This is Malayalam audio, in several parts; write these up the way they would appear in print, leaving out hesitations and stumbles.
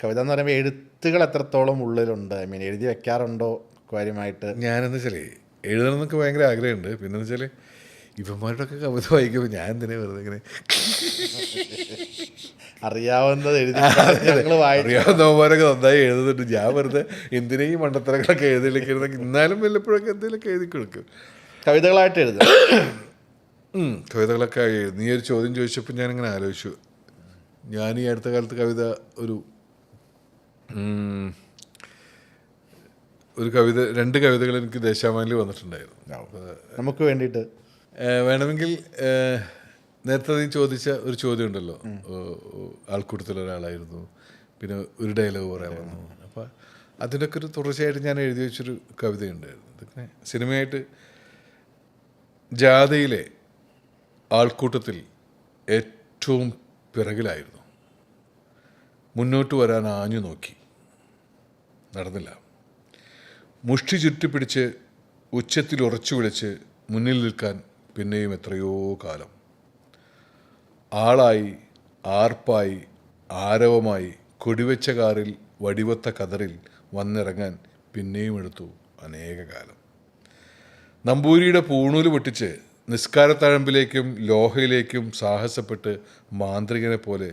കവിത എന്ന് പറയുമ്പോൾ എഴുത്തുകൾ എത്രത്തോളം ഉള്ളിലുണ്ട്? ഐ മീൻ എഴുതി വെക്കാറുണ്ടോ കാര്യമായിട്ട്? ഞാനെന്ന് വെച്ചാൽ എഴുതണം എന്നൊക്കെ ഭയങ്കര ആഗ്രഹമുണ്ട്. പിന്നെന്ന് വെച്ചാൽ ഇവന്മാരുടെയൊക്കെ കവിത വായിക്കുമ്പോൾ ഞാൻ എന്തിനാ വെറുതെ ഇങ്ങനെ അറിയാവുന്നത് എഴുതി ഞങ്ങൾ വായിച്ചു. അറിയാവുന്നവന്മാരൊക്കെ നന്നായി എഴുതുന്നുണ്ട്. ഞാൻ വെറുതെ എന്തിനാ ഈ മണ്ടത്തരങ്ങളൊക്കെ എഴുതിയിലേക്ക് എന്നാലും വല്ലപ്പോഴൊക്കെ എന്തെങ്കിലുമൊക്കെ എഴുതി കൊടുക്കും. കവിതകളായിട്ട് എഴുതും. കവിതകളൊക്കെ നീ ഒരു ചോദ്യം ചോദിച്ചപ്പോൾ ഞാനിങ്ങനെ ആലോചിച്ചു. ഞാൻ ഈ അടുത്ത കാലത്ത് കവിത ഒരു കവിത 2 കവിതകൾ എനിക്ക് ദേശാഭിമാനിയിൽ വന്നിട്ടുണ്ടായിരുന്നു. നമുക്ക് വേണ്ടിയിട്ട് വേണമെങ്കിൽ നേരത്തെ നീ ചോദിച്ച ഒരു ചോദ്യം ഉണ്ടല്ലോ, ആൾക്കൂട്ടത്തിലൊരാളായിരുന്നു, പിന്നെ ഒരു ഡയലോഗ് പറയാൻ വന്നു. അപ്പോൾ അതിനൊക്കെ ഒരു തുടർച്ചയായിട്ട് ഞാൻ എഴുതി വെച്ചൊരു കവിതയുണ്ടായിരുന്നു. ഇതൊക്കെ സിനിമയായിട്ട് ജാഥയിലെ ആൾക്കൂട്ടത്തിൽ ഏറ്റവും പിറകിലായിരുന്നു. മുന്നോട്ട് വരാൻ ആഞ്ഞു നോക്കി, നടന്നില്ല. മുഷ്ടി ചുറ്റിപ്പിടിച്ച് ഉച്ചത്തിൽ ഉറച്ചു വിളിച്ച് മുന്നിൽ നിൽക്കാൻ പിന്നെയും എത്രയോ കാലം. ആളായി, ആർപ്പായി, ആരവമായി കൊടിവെച്ച കാറിൽ വടിവത്ത കതറിൽ വന്നിറങ്ങാൻ പിന്നെയും എടുത്തു അനേക കാലം. നമ്പൂരിയുടെ പൂണൂല് പൊട്ടിച്ച് നിസ്കാരത്തഴമ്പിലേക്കും ലോഹയിലേക്കും സാഹസപ്പെട്ട് മാന്ത്രികനെ പോലെ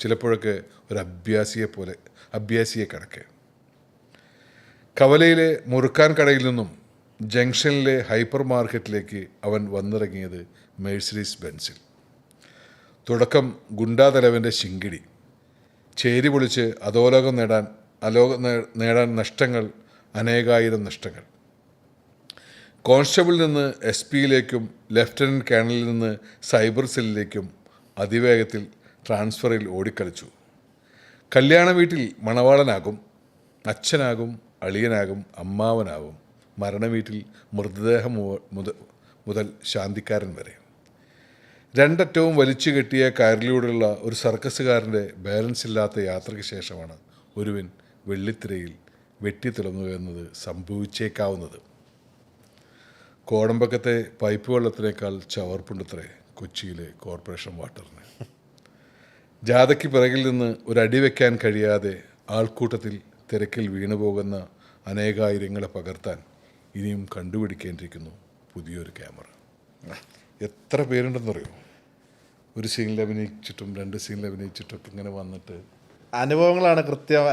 ചിലപ്പോഴൊക്കെ ഒരു അഭ്യാസിയെ കണക്കെ. കവലയിലെ മുറുക്കാൻ കടയിൽ നിന്നും ജംഗ്ഷനിലെ ഹൈപ്പർ മാർക്കറ്റിലേക്ക് അവൻ വന്നിറങ്ങിയത് മെഴ്സിഡീസ് ബെൻസിൽ. തുടക്കം ഗുണ്ടാതലവൻ്റെ ശിങ്കിടി. ചേരി പൊളിച്ച് അധോലോകം നേടാൻ നഷ്ടങ്ങൾ, അനേകായിരം നഷ്ടങ്ങൾ. കോൺസ്റ്റബിളിൽ നിന്ന് SP-യിലേക്കും ലെഫ്റ്റനൻറ്റ് കേണലിൽ നിന്ന് സൈബർ സെല്ലിലേക്കും അതിവേഗത്തിൽ ട്രാൻസ്ഫറിൽ ഓടിക്കളിച്ചു. കല്യാണ വീട്ടിൽ മണവാളനാകും, അച്ഛനാകും, അളിയനാകും, അമ്മാവനാകും. മരണവീട്ടിൽ മൃതദേഹം മുതൽ ശാന്തിക്കാരൻ വരെ. 2 അറ്റവും വലിച്ചു കെട്ടിയ കയറിലൂടെയുള്ള ഒരു സർക്കസുകാരൻ്റെ ബാലൻസ് ഇല്ലാത്ത യാത്രയ്ക്ക് ശേഷമാണ് ഒരുവൻ വെള്ളിത്തിരയിൽ വെട്ടിത്തിളങ്ങുക എന്നത് സംഭവിച്ചേക്കാവുന്നത്. കോടമ്പക്കത്തെ പൈപ്പ് വെള്ളത്തിനേക്കാൾ ചവർപ്പുണ്ടത്രേ കൊച്ചിയിലെ കോർപ്പറേഷൻ വാട്ടറിന്. ജാഥയ്ക്ക് പിറകിൽ നിന്ന് ഒരടി വയ്ക്കാൻ കഴിയാതെ ആൾക്കൂട്ടത്തിൽ തിരക്കിൽ വീണുപോകുന്ന അനേകായിരങ്ങളെ പകർത്താൻ ഇനിയും കണ്ടുപിടിക്കേണ്ടിയിരിക്കുന്നു പുതിയൊരു ക്യാമറ. എത്ര പേരുണ്ടെന്നറിയോ? ഒരു സീനിൽ അഭിനയിച്ചിട്ടും 2 സീനിൽ അഭിനയിച്ചിട്ടൊക്കെ ഇങ്ങനെ വന്നിട്ട് അനുഭവങ്ങളാണ് കൃത്യം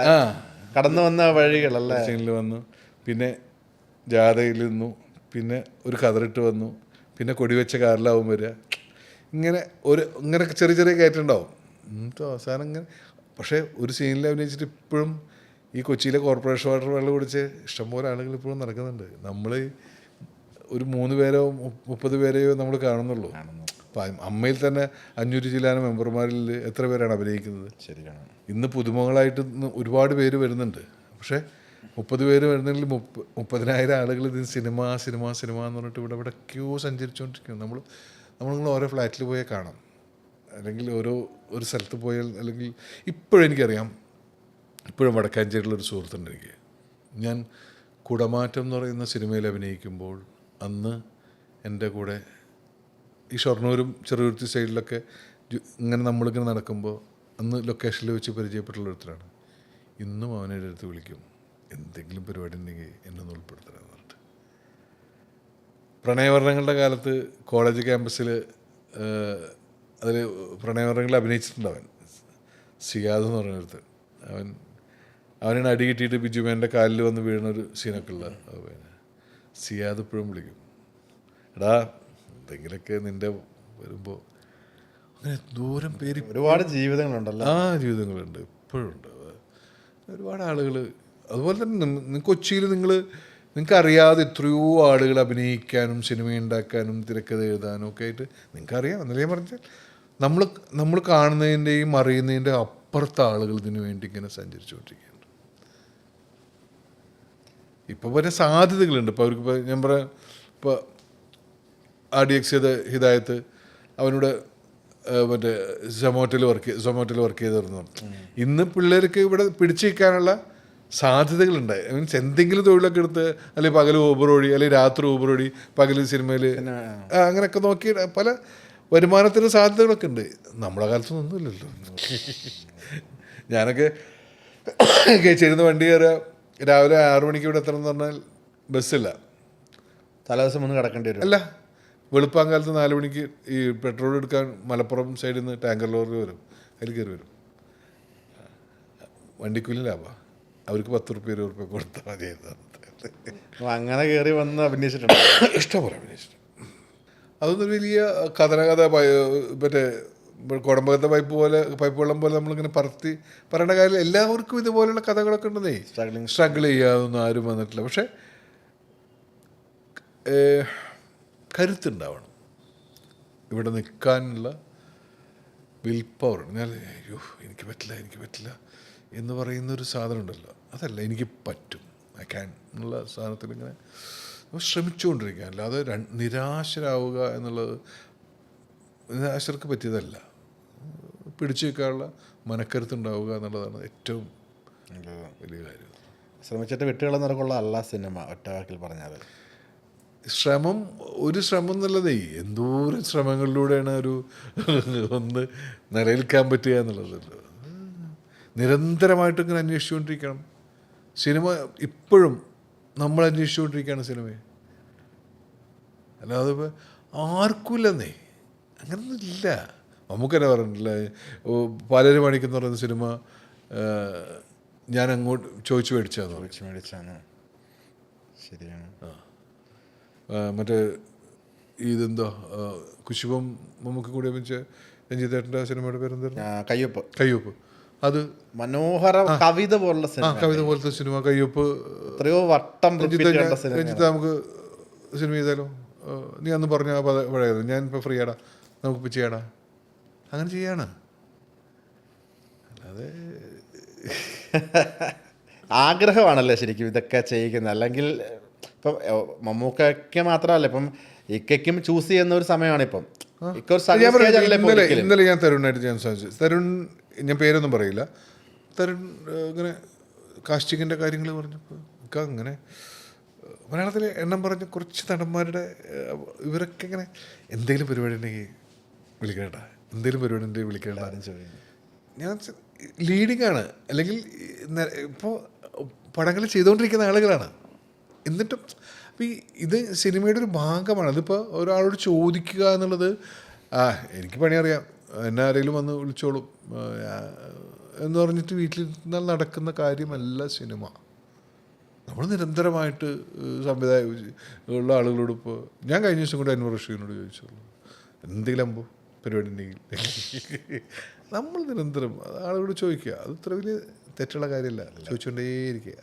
കടന്നു വന്ന വഴികളല്ല. സീനിൽ വന്നു, പിന്നെ ജാഥയിൽ നിന്നു, പിന്നെ ഒരു കതറിട്ട് വന്നു, പിന്നെ കൊടിവെച്ച കാറിലാവും വരിക. ഇങ്ങനെയൊക്കെ ചെറിയ ചെറിയ കയറ്റുണ്ടാവും. അവസാനം ഇങ്ങനെ. പക്ഷേ ഒരു സീനിൽ അഭിനയിച്ചിട്ട് ഇപ്പോഴും ഈ കൊച്ചിയിലെ കോർപ്പറേഷൻ വാട്ടർ വെള്ളം കുടിച്ച് ഇഷ്ടംപോലെ ആളുകൾ ഇപ്പോഴും നടക്കുന്നുണ്ട്. നമ്മൾ ഒരു 3 പേരോ 30 പേരെയോ നമ്മൾ കാണുന്നുള്ളൂ. അപ്പം അമ്മയിൽ തന്നെ 500 ചില്ലാനം മെമ്പർമാരിൽ എത്ര പേരാണ് അഭിനയിക്കുന്നത്? ശരിയാണ്. ഇന്ന് പുതുമുഖങ്ങളായിട്ട് ഒരുപാട് പേര് വരുന്നുണ്ട്. പക്ഷേ 30 പേര് വരുന്നെങ്കിൽ 30,000 ആളുകൾ ഇത് സിനിമ എന്ന് പറഞ്ഞിട്ട് ഇവിടെ ക്യൂ സഞ്ചരിച്ചുകൊണ്ടിരിക്കുന്നു. നമ്മളിങ്ങനെ ഓരോ ഫ്ലാറ്റിൽ പോയാൽ കാണാം, അല്ലെങ്കിൽ ഒരു സ്ഥലത്ത് പോയാൽ, അല്ലെങ്കിൽ ഇപ്പോഴും എനിക്കറിയാം, ഇപ്പോഴും വടക്കാഞ്ചേരിയിലൊരു സുഹൃത്തുണ്ട് എനിക്ക്. ഞാൻ കുടമാറ്റം എന്ന് പറയുന്ന സിനിമയിൽ അഭിനയിക്കുമ്പോൾ അന്ന് എൻ്റെ കൂടെ ഈ ഷൊർണൂരും ചെറുതുരുത്തി സൈഡിലൊക്കെ ഇങ്ങനെ നമ്മളിങ്ങനെ നടക്കുമ്പോൾ അന്ന് ലൊക്കേഷനിൽ വെച്ച് പരിചയപ്പെട്ടുള്ള ഒരുത്തരാണ്. ഇന്നും അവനെ അടുത്ത് വിളിക്കും, എന്തെങ്കിലും പരിപാടി ഉണ്ടെങ്കിൽ എന്നെ ഒന്ന് ഉൾപ്പെടുത്തണം എന്ന് പറഞ്ഞിട്ട്. പ്രണയവർണ്ണങ്ങളുടെ കാലത്ത് കോളേജ് ക്യാമ്പസിൽ അതിൽ പ്രണയവർണ്ണങ്ങളിൽ അഭിനയിച്ചിട്ടുണ്ട് അവൻ. സിയാദ് എന്ന് പറഞ്ഞൊരുത്തൻ. അവനാണ് അടി കിട്ടിയിട്ട് ബിജുമേൻ്റെ കാലിൽ വന്ന് വീഴുന്നൊരു സീനൊക്കെ ഉള്ള. സിയാദ് ഇപ്പോഴും വിളിക്കും, എടാ എന്തെങ്കിലുമൊക്കെ നിൻ്റെ വരുമ്പോൾ. അങ്ങനെ ദൂരം പേര് ഒരുപാട് ജീവിതങ്ങളുണ്ടല്ലോ. ജീവിതങ്ങളുണ്ട്, ഇപ്പോഴും ഉണ്ട് ഒരുപാട് ആളുകൾ. അതുപോലെ തന്നെ കൊച്ചിയിൽ നിങ്ങൾക്ക് അറിയാതെ എത്രയോ ആളുകൾ അഭിനയിക്കാനും സിനിമ ഉണ്ടാക്കാനും തിരക്കഥ എഴുതാനും ഒക്കെ ആയിട്ട് നിങ്ങൾക്കറിയാം. എന്നല്ലേ പറഞ്ഞാൽ നമ്മൾ കാണുന്നതിൻ്റെയും അറിയുന്നതിൻ്റെ അപ്പുറത്തെ ആളുകൾ ഇതിനു വേണ്ടി ഇങ്ങനെ സഞ്ചരിച്ചുകൊണ്ടിരിക്കുകയാണ്. ഇപ്പോൾ വരെ സാധ്യതകളുണ്ട്. ഇപ്പോൾ അവർക്ക് ഞാൻ പറയാം, ഇപ്പോൾ RDX ഹിദായത്ത് അവനോട് മറ്റേ സൊമാറ്റോയിൽ വർക്ക് ചെയ്തിരുന്നു. ഇന്ന് പിള്ളേർക്ക് ഇവിടെ പിടിച്ചു നിൽക്കാനുള്ള സാധ്യതകളുണ്ടായി. മീൻസ് എന്തെങ്കിലും തൊഴിലൊക്കെ എടുത്ത്, അല്ലെങ്കിൽ പകൽ ഊബർ വഴി, അല്ലെങ്കിൽ രാത്രി ഊബർ വഴി, പകൽ സിനിമയിൽ അങ്ങനെയൊക്കെ നോക്കി പല വരുമാനത്തിന് സാധ്യതകളൊക്കെ ഉണ്ട്. നമ്മളെ കാലത്തൊന്നും ഇല്ലല്ലോ. ഞാനൊക്കെ ചേരുന്ന വണ്ടി കയറുക, രാവിലെ 6 മണിക്ക് ഇവിടെ എത്തണം എന്ന് പറഞ്ഞാൽ ബസ്സില്ല. തലേദിവസം മുന്ന് കിടക്കേണ്ടി വരും. അല്ല, വെളുപ്പാങ്കാലത്ത് 4 മണിക്ക് ഈ പെട്രോൾ എടുക്കാൻ മലപ്പുറം സൈഡിൽ നിന്ന് ടാങ്കർ ലോറി വരും, അതിൽ കയറി വരും. വണ്ടിക്കൂലി ലാഭമാണ്, അവർക്ക് 10 റുപ്യ 20 റുപ്യ കൊടുത്താൽ മതിയായിരുന്നു. അങ്ങനെ കയറി വന്ന് അഭിനയിച്ചിട്ടുണ്ട്. ഇഷ്ടംപോലെ അഭിനയിച്ചിട്ടുണ്ട്. അതൊന്നും വലിയ കഥ മറ്റേ കുടമ്പകത്തെ പൈപ്പ് വെള്ളം പോലെ നമ്മളിങ്ങനെ പറയേണ്ട കാര്യം. എല്ലാവർക്കും ഇതുപോലുള്ള കഥകളൊക്കെ ഉണ്ടെന്നേ. സ്ട്രഗിൾ ചെയ്യാതൊന്നും ആരും വന്നിട്ടില്ല. പക്ഷെ കരുത്തുണ്ടാവണം, ഇവിടെ നിൽക്കാനുള്ള വിൽ പവർ. ഞാൻ എനിക്ക് പറ്റില്ല എന്ന് പറയുന്നൊരു സാധനം ഉണ്ടല്ലോ, അതല്ല, എനിക്ക് പറ്റും, ഐ ക്യാൻ എന്നുള്ള സാധനത്തിൽ ഇങ്ങനെ ശ്രമിച്ചുകൊണ്ടിരിക്കുക. അല്ലാതെ നിരാശരാവുക എന്നുള്ളത് നിരാശർക്ക് പറ്റിയതല്ല. പിടിച്ചു വെക്കാനുള്ള മനക്കരുത്തുണ്ടാവുക എന്നുള്ളതാണ് ഏറ്റവും വലിയ കാര്യം. ശ്രമിച്ചിട്ട് വിട്ടുകളെന്നിറക്കുള്ള അല്ല സിനിമ, ഒറ്റ വാക്കിൽ പറഞ്ഞാൽ. ഒരു ശ്രമം എന്നുള്ളതേ എന്തോരം ശ്രമങ്ങളിലൂടെയാണ് ഒന്ന് നിലനിൽക്കാൻ പറ്റുക എന്നുള്ളത്. നിരന്തരമായിട്ട് ഇങ്ങനെ അന്വേഷിച്ചുകൊണ്ടിരിക്കണം. സിനിമ ഇപ്പോഴും നമ്മൾ അന്വേഷിച്ചുകൊണ്ടിരിക്കുകയാണ് സിനിമയെ. അല്ലാതെ ഇപ്പോൾ ആർക്കുമില്ലെന്നേ, അങ്ങനൊന്നും ഇല്ല. നമുക്ക് തന്നെ പറഞ്ഞിട്ടില്ല, പലരും മണിക്കെന്ന് പറയുന്ന സിനിമ ഞാൻ അങ്ങോട്ട് ചോദിച്ചു മേടിച്ചാണ്. ശരിയാണ്. മറ്റേ ഇതെന്താ കുശുബം നമുക്ക് കൂടി വെച്ച് രഞ്ജിത്തേട്ടൻ്റെ സിനിമയുടെ പേരെന്തായിരുന്നു? കയ്യൊപ്പ്. അത് മനോഹര കവിത പോലുള്ള സിനിമ, കവിത പോലത്തെ സിനിമ. കയ്യൊപ്പ് എത്രയോ വട്ടം രഞ്ജിത്ത് നമുക്ക് സിനിമ ചെയ്താലോ? നീ അന്ന് പറഞ്ഞ പഴയത്, ഞാൻ ഇപ്പോൾ ഫ്രീ ആടാ, നമുക്കിപ്പോൾ ചെയ്യാടാ, അങ്ങനെ ചെയ്യാണ്. അല്ലാതെ ആഗ്രഹമാണല്ലേ ശരിക്കും ഇതൊക്കെ ചെയ്യിക്കുന്നത്. അല്ലെങ്കിൽ ഇപ്പം മമ്മൂക്കയ്ക്ക് മാത്രമല്ല, ഇപ്പം ഇക്കും ചൂസ് ചെയ്യുന്ന ഒരു സമയമാണ് ഇപ്പം. ഇന്നലെ ഞാൻ തരുണായിട്ട് ഞാൻ സാധിച്ചു. തരുൺ, ഞാൻ പേരൊന്നും പറയില്ല, തരുൺ ഇങ്ങനെ കാസ്റ്റിങ്ങിൻ്റെ കാര്യങ്ങൾ പറഞ്ഞപ്പോൾ എനിക്ക് അങ്ങനെ മലയാളത്തിലെ എണ്ണം പറഞ്ഞ കുറച്ച് നടന്മാരുടെ ഇവരൊക്കെ ഇങ്ങനെ എന്തെങ്കിലും പരിപാടി ഉണ്ടെങ്കിൽ വിളിക്കേണ്ട, എന്തെങ്കിലും പരിപാടി ഉണ്ടെങ്കിൽ വിളിക്കേണ്ട. ഞാൻ ലീഡിങ് ആണ്, അല്ലെങ്കിൽ ഇപ്പോൾ പടങ്ങൾ ചെയ്തുകൊണ്ടിരിക്കുന്ന ആളുകളാണ്. എന്നിട്ടും അപ്പോൾ ഇത് സിനിമയുടെ ഒരു ഭാഗമാണ്. അതിപ്പോൾ ഒരാളോട് ചോദിക്കുക എന്നുള്ളത്, എനിക്ക് പണി അറിയാം, എന്നെ ആരെങ്കിലും വന്ന് വിളിച്ചോളും എന്ന് പറഞ്ഞിട്ട് വീട്ടിൽ നിന്നാൽ നടക്കുന്ന കാര്യമല്ല സിനിമ. നമ്മൾ നിരന്തരമായിട്ട് ഉള്ള ആളുകളോട് ഇപ്പോൾ ഞാൻ കഴിഞ്ഞ ദിവസം കൂടെ അൻവർ റഷീദിനോട് ചോദിച്ചോളൂ, എന്തെങ്കിലും അമ്പോ പരിപാടി ഉണ്ടെങ്കിൽ നമ്മൾ നിരന്തരം ആളുകളോട് ചോദിക്കുക. അത് ഇത്ര വലിയ തെറ്റുള്ള കാര്യമല്ല, ചോദിച്ചുകൊണ്ടേയിരിക്കുക.